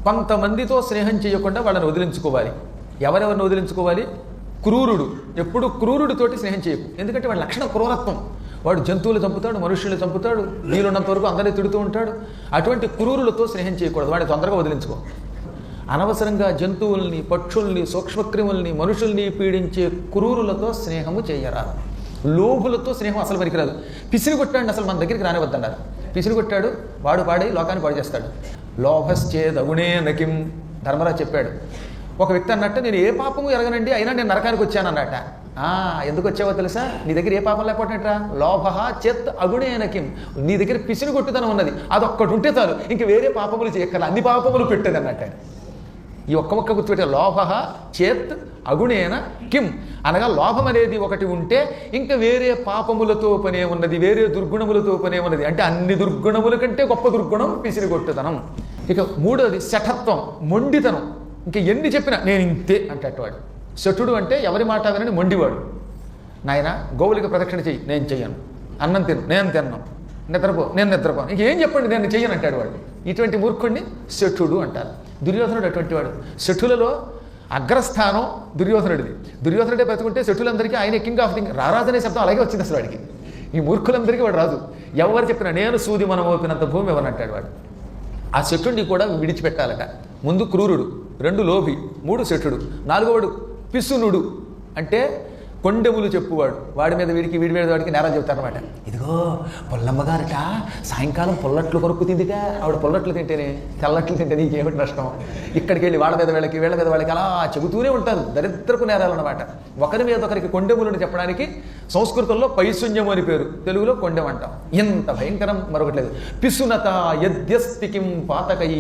కొంతమందితో స్నేహం చేయకుండా వాళ్ళని వదిలించుకోవాలి. ఎవరెవరిని వదిలించుకోవాలి? క్రూరుడు. ఎప్పుడు క్రూరుడితోటి స్నేహం చేయకు, ఎందుకంటే వాడి లక్షణం క్రూరత్వం. వాడు జంతువులు చంపుతాడు, మనుషుల్ని చంపుతాడు, వీలున్నంత వరకు అందరినీ తిడుతూ ఉంటాడు. అటువంటి క్రూరులతో స్నేహం చేయకూడదు, వాడిని తొందరగా వదిలించుకో. అనవసరంగా జంతువుల్ని, పక్షుల్ని, సూక్ష్మక్రిముల్ని, మనుషుల్ని పీడించే క్రూరులతో స్నేహము చేయరాదు. లోభులతో స్నేహం అసలు పనికిరాదు. పిసిని కొట్టాడు అసలు మన దగ్గరికి రానివద్దన్నారు. పిసిని కొట్టాడు వాడు పాడి లోకాన్ని పాడు చేస్తాడు. లోభశ్చేదగుణే నకిం ధర్మరాజు చెప్పాడు. ఒక వ్యక్తి అన్నట్టు నేను ఏ పాపము ఎరగనండి, అయినా నేను నరకానికి వచ్చాను అన్నట్ట. ఎందుకు వచ్చావో తెలుసా? నీ దగ్గర ఏ పాపం లేకపోతున్నట్రా? లోభ చేత్ అగుణేనకిం. నీ దగ్గర పిసిని కొట్టుతనం ఉన్నది, అదొక్కటి ఉంటే చాలు, ఇంక వేరే పాపములు చేయక్కల, అన్ని పాపములు పెట్టేది అన్నట్టు. ఈ ఒక్క మొక్క గుర్తుపెట్టే, లోభ చేత్ అగుణేన కిం అనగా లోభం అనేది ఒకటి ఉంటే ఇంకా వేరే పాపములతో పనే ఉన్నది, వేరే దుర్గుణములతో పనే ఉన్నది. అంటే అన్ని దుర్గుణముల కంటే గొప్ప దుర్గుణం పిసిని కొట్టుతనం. ఇక మూడోది శఠత్వం, మొండితనం. ఇంకా ఎన్ని చెప్పినా నేను ఇంతే అంటేవాడు. శఠుడు అంటే ఎవరి మాట వినని మొండివాడు. నాయన గోవులకి ప్రదక్షిణ చెయ్యి, నేను చెయ్యను. అన్నం తిను, నేను తిన్నాను. నిద్రపో, నేను నిద్రపోను. ఇంకేం చెప్పండి, నేను చెయ్యను అంటాడు వాడు. ఇటువంటి మూర్ఖుడిని శఠుడు అంటారు. దుర్యోధనుడు అటువంటి వాడు. శఠులలో అగ్రస్థానం దుర్యోధనుడిది. దుర్యోధనుడే బ్రతుకుంటే శఠులందరికీ ఆయన కింగ్ ఆఫ్ కింగ్, రారాజనే శబ్దం అలాగే వచ్చింది అసలు వాడికి. ఈ మూర్ఖులందరికీ వాడు రాజు. ఎవరు చెప్పినా నేను సూది మనం ఓపినంత భూమి ఎవరంటాడు వాడు. ఆ శఠుడిని కూడా విడిచిపెట్టాలట. ముందు క్రూరుడు, 2 లోభి, 3 శఠుడు, 4వడు పిసునుడు అంటే కొండెములు చెప్పువాడు. వాడి మీద వీడి మీద వాడికి నేరాలు చెబుతారనమాట. ఇదిగో పొల్లమ్మగారట సాయంకాలం పొల్లట్లు కొరుక్కు తిందిట, ఆవిడ పొల్లట్లు తింటేనే, తెల్లట్లు తింటే నీకేమిటి నష్టం. ఇక్కడికి వెళ్ళి వాళ్ళ మీద వాళ్ళకి అలా చెబుతూనే ఉంటారు. దరిద్రపు నేరాలు అనమాట. ఒకరి మీద ఒకరికి కొండెములను చెప్పడానికి సంస్కృతంలో పైశూన్యము అని పేరు, తెలుగులో కొండెం అంటాం. ఇంత భయంకరం మరొకటి లేదు. పిసునత యద్యస్తికిం పాతకై,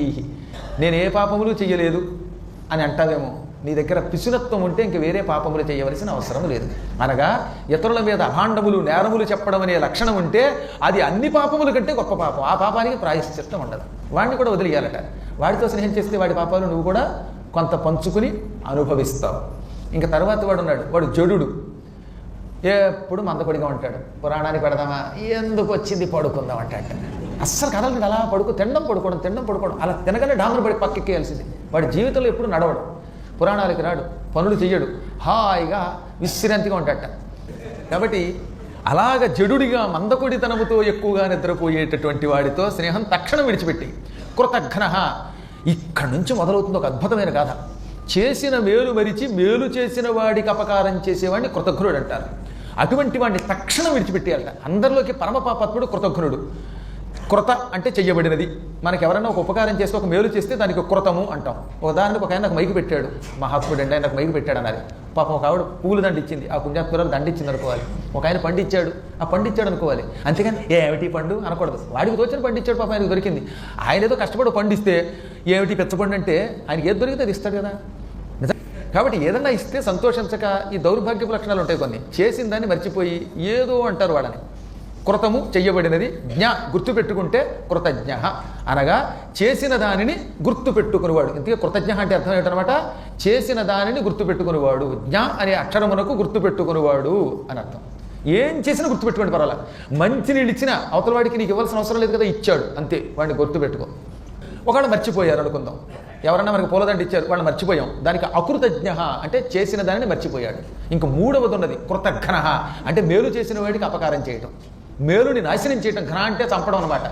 నేను ఏ పాపములు చెయ్యలేదు అని అంటావేమో. నీ దగ్గర పిసునత్వం ఉంటే ఇంక వేరే పాపములు చేయవలసిన అవసరం లేదు. అనగా ఇతరుల మీద అభాండములు, నేరములు చెప్పడం అనే లక్షణం ఉంటే అది అన్ని పాపముల కంటే గొప్ప పాపం. ఆ పాపానికి ప్రాయశ్చిత్తం ఉండదు. వాడిని కూడా వదిలేయాలట. వాడితో స్నేహం చేస్తే వాడి పాపాలు నువ్వు కూడా కొంత పంచుకుని అనుభవిస్తావు. ఇంకా తర్వాత వాడు ఉన్నాడు, వాడు జడుడు. ఎప్పుడు మందపడిగా ఉంటాడు. పురాణానికి పెడదామా, ఎందుకు వచ్చింది పడుకుందాం అంటాడు. అస్సలు కదలండి, అలా తినడం పడుకోవడం, అలా తినగానే డాములు పడి పక్కెక్కేయాల్సింది. వాడి జీవితంలో ఎప్పుడు నడవడు, పురాణాలకి రాడు, పనులు చెయ్యడు, హాయిగా విశ్రాంతిగా ఉంటాడట. కాబట్టి అలాగ జడుడిగా మందకొడితనముతో ఎక్కువగా నిద్రపోయేటటువంటి వాడితో స్నేహం తక్షణం విడిచిపెట్టి. కృతఘ్న, ఇక్కడి నుంచి మొదలవుతుంది ఒక అద్భుతమైన గాథ. చేసిన మేలు మరిచి మేలు చేసిన వాడికి అపకారం చేసేవాడిని కృతఘ్నుడు అంటారు. అటువంటి వాడిని తక్షణం విడిచిపెట్టేయాలట. అందరిలోకి పరమ పాపాత్ముడు కృతఘ్నుడు. కృత అంటే చెయ్యబడినది. మనకి ఎవరైనా ఒక ఉపకారం చేస్తే, ఒక మేలు చేస్తే దానికి కృతము అంటాం. ఉదాహరణకు ఒక ఆయన నాకు మైకి పెట్టాడు, మహాత్ముడు అండి, ఆయన నాకు మైకి పెట్టాడు అన్నది. పాపం ఒక ఆవిడ పూలు దండిచ్చింది, ఆ పుణ్యాత్మురాలు దండిచ్చింది అనుకోవాలి. ఒక ఆయన పండిచ్చాడు, ఆ పండిచ్చాడు అనుకోవాలి. అంతేగాని ఏమిటి పండు అనకూడదు. వాడికి తోచిన పండిచ్చాడు, పాపం ఆయనకు దొరికింది. ఆయన ఏదో కష్టపడి పండిస్తే ఏమిటి పెచ్చపండు అంటే ఆయనకి ఏది దొరికితే అది ఇస్తాడు కదా. కాబట్టి ఏదన్నా ఇస్తే సంతోషించక ఈ దౌర్భాగ్యపు లక్షణాలు ఉంటాయి కొన్ని. చేసిన దాన్ని మర్చిపోయి ఏదో అంటారు వాళ్ళని. కృతము చెయ్యబడినది, జ్ఞ గుర్తుపెట్టుకుంటే కృతజ్ఞ అనగా చేసిన దానిని గుర్తుపెట్టుకునేవాడు. ఇంతకీ కృతజ్ఞ అంటే అర్థం ఏంటనమాట, చేసిన దానిని గుర్తుపెట్టుకునేవాడు. జ్ఞ అనే అక్షరమునకు గుర్తుపెట్టుకునేవాడు అని అర్థం. ఏం చేసినా గుర్తుపెట్టుకోండి, పర్వాలా. మంచి నీళ్ళు ఇచ్చినా అవతల వాడికి నీకు ఇవ్వాల్సిన అవసరం లేదు కదా, ఇచ్చాడు అంతే, వాడిని గుర్తుపెట్టుకో. ఒకళ్ళు మర్చిపోయారు అనుకుందాం, ఎవరన్నా మనకు పూలదండ ఇచ్చారు, వాళ్ళు మర్చిపోయాం, దానికి అకృతజ్ఞ అంటే చేసిన దానిని మర్చిపోయాడు. ఇంక మూడవది ఉన్నది కృతఘ్న అంటే మేలు చేసిన వాడికి అపకారం చేయటం, మేలుని నాశనం చేయటం. ఘన అంటే చంపడం అనమాట.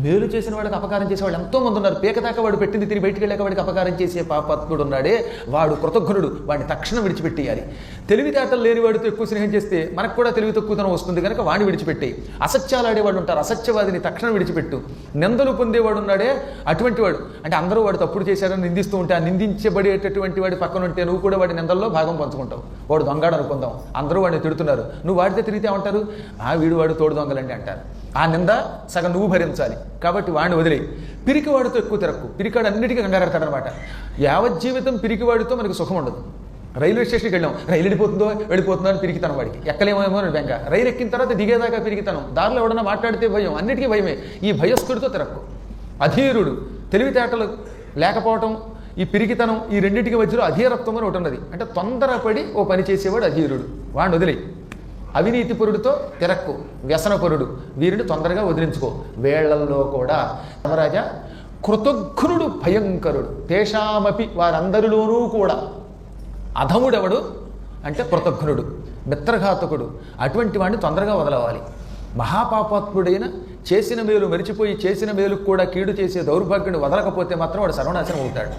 మేలు చేసిన వాడికి అపకారం చేసేవాళ్ళు ఎంతోమంది ఉన్నారు. పేకదాకా వాడు పెట్టింది తిరిగి బయటికి వెళ్ళాక వాడికి అపకారం చేసే పాపాత్ముడు ఉన్నాడే, వాడు కృతజ్ఞుడు. వాడిని తక్షణం విడిచిపెట్టేయాలి. తెలివితేటలు లేని వాడితో ఎక్కువ స్నేహం చేస్తే మనకు కూడా తెలివి తక్కువతనం వస్తుంది కనుక వాడిని విడిచిపెట్టి. అసత్యాలు ఆడేవాడు ఉంటారు, అసత్యవాదిని తక్షణం విడిచిపెట్టు. నిందలు పొందేవాడు ఉన్నాడే, అటువంటి వాడు అంటే అందరూ వాడు తప్పుడు చేశారని నిందిస్తూ ఉంటే, ఆ నిందించబడేటటువంటి వాడి పక్కన ఉంటే నువ్వు కూడా వాడి నిందల్లో భాగం పంచుకుంటావు. వాడు దొంగడు అనుకుందాం, అందరూ వాడిని తిడుతున్నారు, నువ్వు వాడితే తిరిగితే ఏమంటారు, వీడు వాడు తోడు దొంగలండి అంటారు. ఆ నింద సగం నువ్వు భరించాలి. కాబట్టి వాడిని వదిలే. పిరికివాడితో ఎక్కువ తిరక్కు. పిరికివాడు అన్నిటికీ కంగారెడతాడనమాట. యావజ్జీవితం పిరికివాడితో మనకు సుఖం ఉండదు. రైల్వే స్టేషన్కి వెళ్ళాం, రైలు వెళ్ళిపోతుందో అని పిరికితాను వాడికి, ఎక్కలేమేమో అని బెంగ. రైలు ఎక్కిన తర్వాత దిగేదాకా పిరికితాను, దారిలో ఎవడన్నా మాట్లాడితే భయం, అన్నిటికీ భయమే. ఈ భయస్థుడితో తిరక్కు. అధీరుడు, తెలివితేటలు లేకపోవటం, ఈ పిరికితనం, ఈ రెండింటికి మధ్యలో అధీరత్వం అని ఒకటి ఉన్నది. అంటే తొందరపడి ఓ పని చేసేవాడు అధీరుడు. వాడిని వదిలే. అవినీతిపరుడితో తిరక్కు, వ్యసనపరుడు, వీరిని తొందరగా వదిలించుకో. వేళ్లల్లో కూడా ధర్మరాజా కృతఘ్నుడు భయంకరుడు. తేషామపి వారందరిలోనూ కూడా అధముడెవడు అంటే కృతఘ్నుడు, మిత్రఘాతకుడు. అటువంటి వాడిని తొందరగా వదలవాలి. మహాపాపాత్ముడైన చేసిన మేలు మరిచిపోయి చేసిన మేలుకు కూడా కీడు చేసే దౌర్భాగ్యుని వదలకపోతే మాత్రం వాడు సర్వనాశనం అవుతాడు.